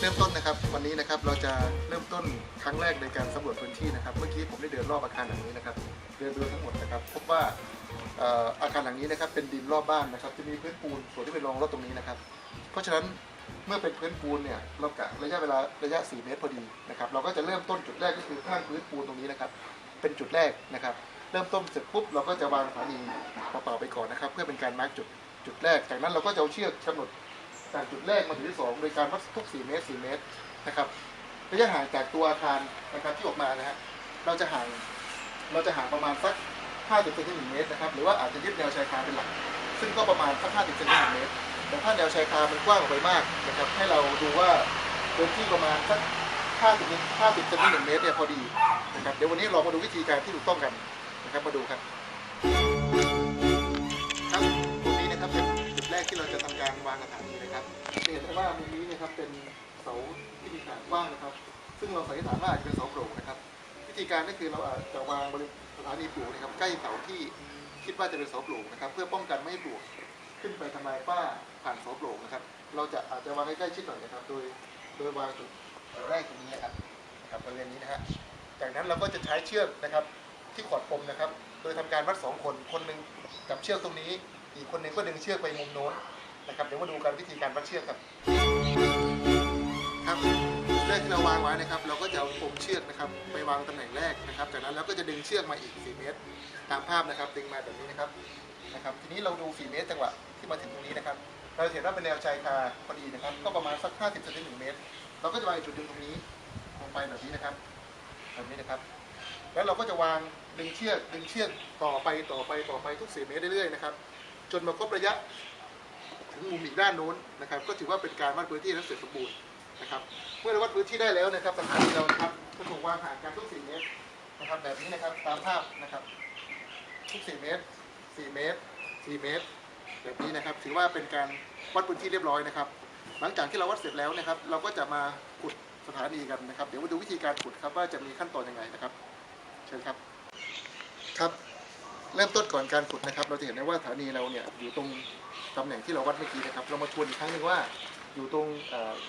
ริ่มต้นนะครับวันนี้นะครับเราจะเริ่มต้นครั้งแรกในการสำรวจพื้นที่นะครับเมื่อกี้ผมได้เดินรอบอาคารหลังนี้นะครับเดินดูทั้งหมดนะครับพบว่าอาคารหลังนี้นะครับเป็นดินรอบบ้านนะครับจะมีพื้นปูนส่วนที่เป็นรองรถตรงนี้นะครับเพราะฉะนั้นเมื่อเป็นพื้นปูนเนี่ยเรากะระยะเวลา4 เมตรพอดีนะครับเราก็จะเริ่มต้นจุดแรกก็คือข้างพื้นปูนตรงนี้นะครับเป็นจุดแรกนะครับเริ่มต้นเสร็จปุ๊บเราก็จะวางสถานีเปล่าๆไปก่อนนะครับเพื่อเป็นการมาร์กจุดแรกจากนั้นเราก็จะเอาเชือกกำหนดจากจุดแรกมาถึงที่2โดยการวัดทุก4 เมตรนะครับระยะห่างจากตัวอาคารนะครับที่ออกมานะฮะเราจะห่างประมาณสัก50 เซนติเมตรนะครับหรือว่าอาจจะยึดแนวชายคาเป็นหลักซึ่งก็ประมาณสัก50 เซนติเมตรแต่ถ้าแนวชายคามันกว้างออกไปมากนะครับให้เราดูว่าพื้นที่ประมาณสัก50 เซนติเมตรเนี่ยพอดีนะครับเดี๋ยววันนี้เรามาดูวิธีการที่ถูกต้องกันนะครับมาดูครับตรงนี้นะครับเป็นจุดแรกที่เราจะทำการวางสถานีนะครับเห็นได้ว่ามุมนี้นะครับเป็นเสาที่มีขนาดกว้างนะครับซึ่งเราสันนิษฐานว่าอาจจะเป็นเสาโปร่งนะครับวิธีการก็คือเราอาจจะวางบริเวณสถานีปลูกนะครับใกล้เสาที่คิดว่าจะเป็นเสาโปร่งนะครับเพื่อป้องกันไม่ให้ปลวกขึ้นไปทำลายฝ้าผ่านเสาโปร่งนะครับเราอาจจะวางใกล้ๆชิดหน่อยนะครับโดยวางจุดแรกตรงนี้นะครับบริเวณนี้นะฮะจากนั้นเราก็จะใช้เชือกนะครับที่ขอดปมนะครับโดยทำการวัด2 คนหนึ่งกับเชือกตรงนี้อีกคนหนึ่งก็ดึงเชือกไปมุมโน้นนะครับเดี๋ยวมาดูกันวิธีการวัดเชือกครับแรกที่เราวางไว้นะครับเราก็จะเอาปมเชือกนะครับไปวางตำแหน่งแรกนะครับจากนั้นเราก็จะดึงเชือกมาอีก4 เมตรตามภาพนะครับดึงมาแบบนี้นะครับทีนี้เราดู4 เมตรจังหวะที่มาถึงตรงนี้นะครับเราเห็นว่าเป็นแนวชายคาพอดีนะครับก็ประมาณสัก50 เซนติเมตรเราก็จะวางจุดดึงตรงนี้ลงไปแบบนี้นะครับแล้วเราก็จะวางดึงเชือกต่อไปทุก4 เมตรเรื่อยๆนะครับจนมาครบระยะถึงมุมอีกด้านโน้นนะครับก็ถือว่าเป็นการวัดพื้นที่นั้นเสร็จสมบูรณ์นะครับเมื่อเราวัดพื้นที่ได้แล้วนะครับสถานีเรานะครับจะถูกวางห่างกันทุก4 เมตรนะครับแบบนี้นะครับตามภาพนะครับทุก4 เมตรแบบนี้นะครับถือว่าเป็นการวัดพื้นที่เรียบร้อยนะครับหลังจากที่เราวัดเสร็จแล้วนะครับเราก็จะมาขุดสถานีกันนะครับเดี๋ยวมาดูวิธีการขุดครับว่าจะมีขั้นตอนยังไงนะครับเชิญครับเริ่มต้นก่อนการขุดนะครับเราจะเห็นได้ว่าสถานีเราเนี่ยอยู่ตรงตำแหน่งที่เราวัดเมื่อกี้นะครับเรามาทวนอีกครั้งหนึ่งว่าอยู่ตรง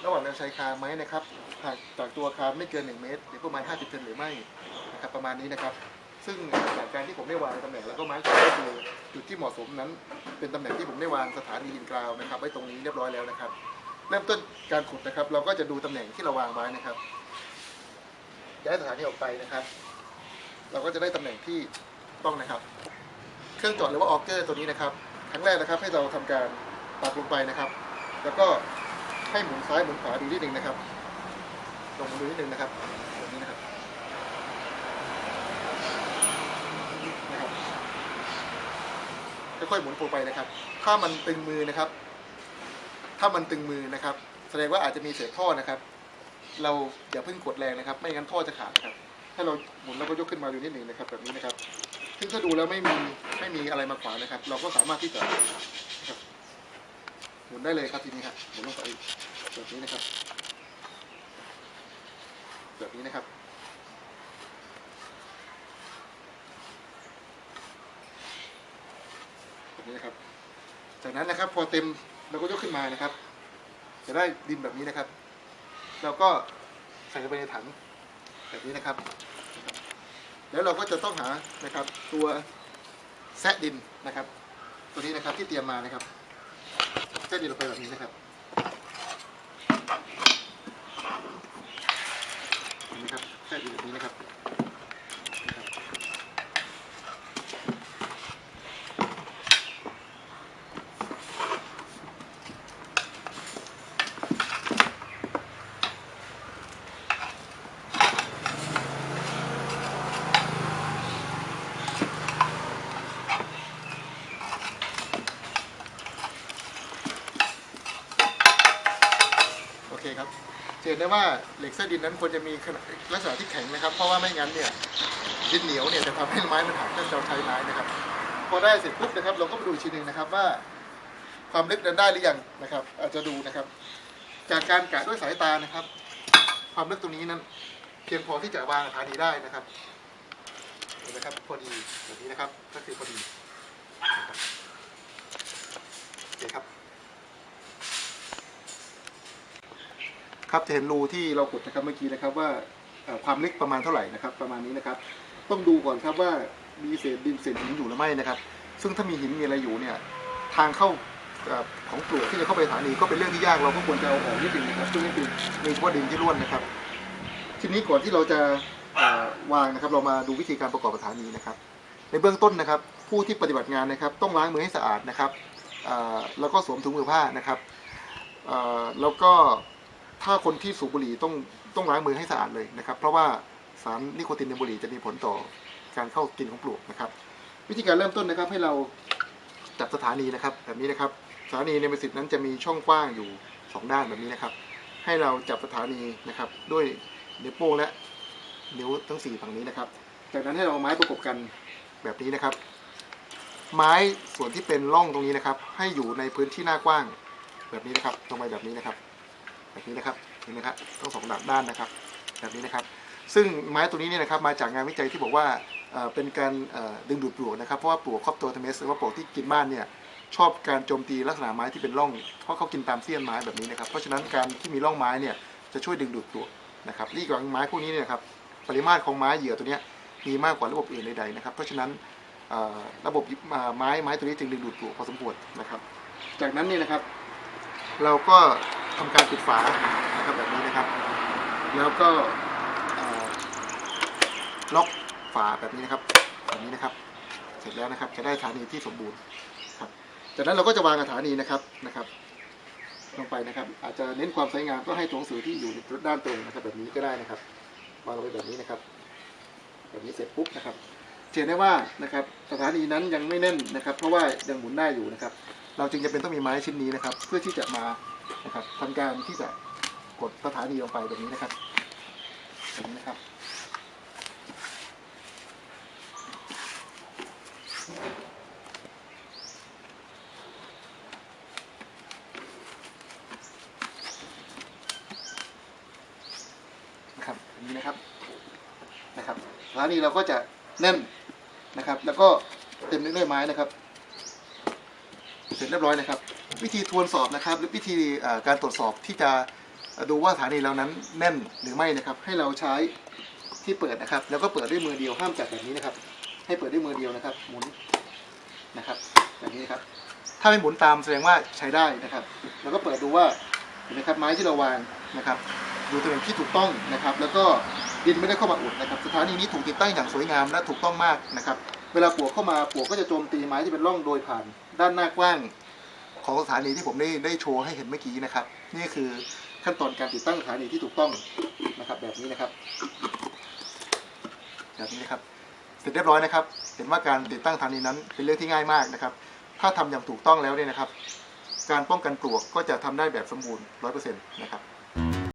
ระหว่างแนวชายคาไหมนะครับห่างจากตัวอาคารไม่เกิน1 เมตรหรือประมาณ50 เซนหรือไม่นะครับประมาณนี้นะครับซึ่งจากการที่ผมได้วางตำแหน่งแล้วก็มาร์คก็คือจุดที่เหมาะสมนั้นเป็นตำแหน่งที่ผมได้วางสถานีดินกราวนะครับไว้ตรงนี้เรียบร้อยแล้วนะครับเริ่มต้นการขุดนะครับเราก็จะดูตำแหน่งที่เราวางไว้นะครับย้ายสถานีออกไปนะครับเราก็จะได้ตำแหน่งที่ต้องนะครับเครื่องเจาะหรือว่าออกเกอร์ตัวนี้นะครับครั้งแรกนะครับให้เราทำการปักลงไปนะครับแล้วก็ให้หมุนซ้ายหมุนขวาดูนิดนึงนะครับลงมาดูนิดนึงนะครับแบบนี้นะครับค่อยๆหมุนไปนะครับถ้ามันตึงมือนะครับแสดงว่าอาจจะมีเศษท่อนะครับเราอย่าเพิ่งกดแรงนะครับไม่งั้นท่อจะขาดนะครับถ้าเราหมุนแล้วก็ยกขึ้นมาดูนิดนึงนะครับแบบนี้นะครับซึ่งถ้าดูแล้วไม่มีอะไรมาขวางนะครับเราก็สามารถที่จะหมุนได้เลยครับทีนี้ครับหมุนลงไปแบบนี้นะครับแบบนี้นะครับจากนั้นนะครับพอเต็มเราก็ยกขึ้นมานะครับจะได้ดินแบบนี้นะครับเราก็ใส่ลงไปในถังแบบนี้นะครับแล้วเราก็จะต้องหานะครับตัวแซะดินนะครับตัวนี้นะครับที่เตรียมมานะครับแซะดินลงไปแบบนี้นะครับแซะดินแบบนี้นะครับโอเคครับเห็นได้ว่าเหล็กแซะดินนั้นควรจะมีลักษณะที่แข็งนะครับเพราะว่าไม่งั้นเนี่ยดินเหนียวเนี่ยจะทำให้ไม้มันหักถ้าเราใช้ไม้นะครับพอได้เสร็จปุ๊บนะครับเราก็มาดูอีกทีนึงนะครับว่าความลึกนั้นได้หรือยังนะครับอาจจะดูนะครับจากการกะด้วยสายตานะครับความลึกตรงนี้นั้นเพียงพอที่จะวางสถานีได้นะครับเห็นไหมครับพอดีแบบนี้นะครับก็คือพอดีโอเคครับ ครับจะเห็นรูที่เราขุดนะครับเมื่อกี้นะครับว่าความลึกประมาณเท่าไหร่นะครับประมาณนี้นะครับต้องดูก่อนครับว่ามีเศษดินเศษหินอยู่หรือไม่นะครับซึ่งถ้ามีหินมีอะไรอยู่เนี่ยทางเข้าของปลวกที่จะเข้าไปสถานีก็เป็นเรื่องที่ยากเราก็ควรจะเอาออกนิดนึงนะครับซึ่งนี่คือมีเฉพาะดินที่ร่วนนะครับทีนี้ก่อนที่เราจะวางนะครับเรามาดูวิธีการประกอบสถานีนะครับในเบื้องต้นนะครับผู้ที่ปฏิบัติงานนะครับต้องล้างมือให้สะอาดนะครับแล้วก็สวมถุงมือผ้านะครับแล้วก็ถ้าคนที่สูบบุหรี่ต้องล้างมือให้สะอาดเลยนะครับเพราะว่าสารนิโคตินในบุหรี่จะมีผลต่อการเข้ากินของปลวกนะครับวิธีการเริ่มต้นนะครับให้เราจับสถานีนะครับแบบนี้นะครับสถานีในประสิทธิ์นั้นจะมีช่องกว้างอยู่2ด้านแบบนี้นะครับให้เราจับสถานีนะครับด้วยนิ้วโป้งและนิ้วทั้ง4ฝั่งนี้นะครับจากนั้นให้เราเอาไม้ประกบกันแบบนี้นะครับไม้ส่วนที่เป็นร่องตรงนี้นะครับให้อยู่ในพื้นที่หน้ากว้างแบบนี้นะครับตรงไปแบบนี้นะครับแบบนี้นะครับเห็นไหมครับทั้ง2ด้านนะครับแบบนี้นะครับซึ่งไม้ตัวนี้เนี่ยนะครับมาจากงานวิจัยที่บอกว่าเป็นการดึงดูดปลวกนะครับเพราะว่าปลวกคอปโตเทเมสหรือว่าปลวกที่กินบ้านเนี่ยชอบการโจมตีลักษณะไม้ที่เป็นร่องเพราะเขากินตามเสี้ยนไม้แบบนี้นะครับเพราะฉะนั้นการที่มีร่องไม้เนี่ยจะช่วยดึงดูดปลวกนะครับนี่กับไม้พวกนี้เนี่ยครับปริมาตรของไม้เหยื่อตัวนี้มีมากกว่าระบบอื่นใดๆนะครับเพราะฉะนั้นระบบไม้ตัวนี้จึงดึงดูดปลวกพอสมควรนะครับจากนั้นเนี่ยนะครับเราก็ทำการปิดฝานะครับแบบนี้นะครับแล้วก็ล็อกฝาแบบนี้นะครับแบบนี้นะครับเสร็จแล้วนะครับจะได้สถานีที่สมบูรณ์ครับจากนั้นเราก็จะวางสถานีนะครับลงไปนะครับอาจจะเน้นความสวยงามก็ให้ตัวหนังสือที่อยู่ในด้านตรงนะครับแบบนี้ก็ได้นะครับวางลงไปแบบนี้นะครับแบบนี้เสร็จปุ๊บนะครับเห็นได้ว่านะครับสถานีนั้นยังไม่แน่นนะครับเพราะว่ายังหมุนได้อยู่นะครับเราจึงจะเป็นต้องมีไม้ชิ้นนี้นะครับเพื่อที่จะมานะครับทำการที่จะกดสถานีลงไปแบบนี้นะครับแบบนี้นะครับอย่างนี้นะครับสถานีเราก็จะแน่นนะครับแล้วก็เต็มด้วยไม้นะครับเสร็จเรียบร้อยนะครับวิธีทวนสอบนะครับหรือวิธีการตรวจสอบที่จะดูว่าสถานีเรานั้นแน่นหรือไม่นะครับให้เราใช้ที่เปิดนะครับแล้วก็เปิดด้วยมือเดียวห้ามจับแบบนี้นะครับให้เปิดด้วยมือเดียวนะครับหมุนนะครับแบบนี้นะครับถ้าไม่หมุนตามแสดงว่าใช้ได้นะครับแล้วก็เปิดดูว่าเห็นไหมครับไม้ที่เราวางนะครับดูตำแหน่งที่ถูกต้องนะครับแล้วก็ดินไม่ได้เข้ามาอุดนะครับสถานีนี้ถูกติดตั้งอย่างสวยงามและถูกต้องมากนะครับเวลาปลวกเข้ามาปลวกก็จะโจมตีไม้ที่เป็นร่องโดยผ่านด้านหน้ากว้างของสถานีที่ผมได้โชว์ให้เห็นเมื่อกี้นะครับนี่คือขั้นตอนการติดตั้งสถานีที่ถูกต้องนะครับแบบนี้นะครับแบบนี้นะครับเสร็จเรียบร้อยนะครับเห็นว่าการติดตั้งสถานีนั้นเป็นเรื่องที่ง่ายมากนะครับถ้าทำอย่างถูกต้องแล้วเนี่ยนะครับการป้องกันปลวกก็จะทำได้แบบสมบูรณ์ 100% นะครับ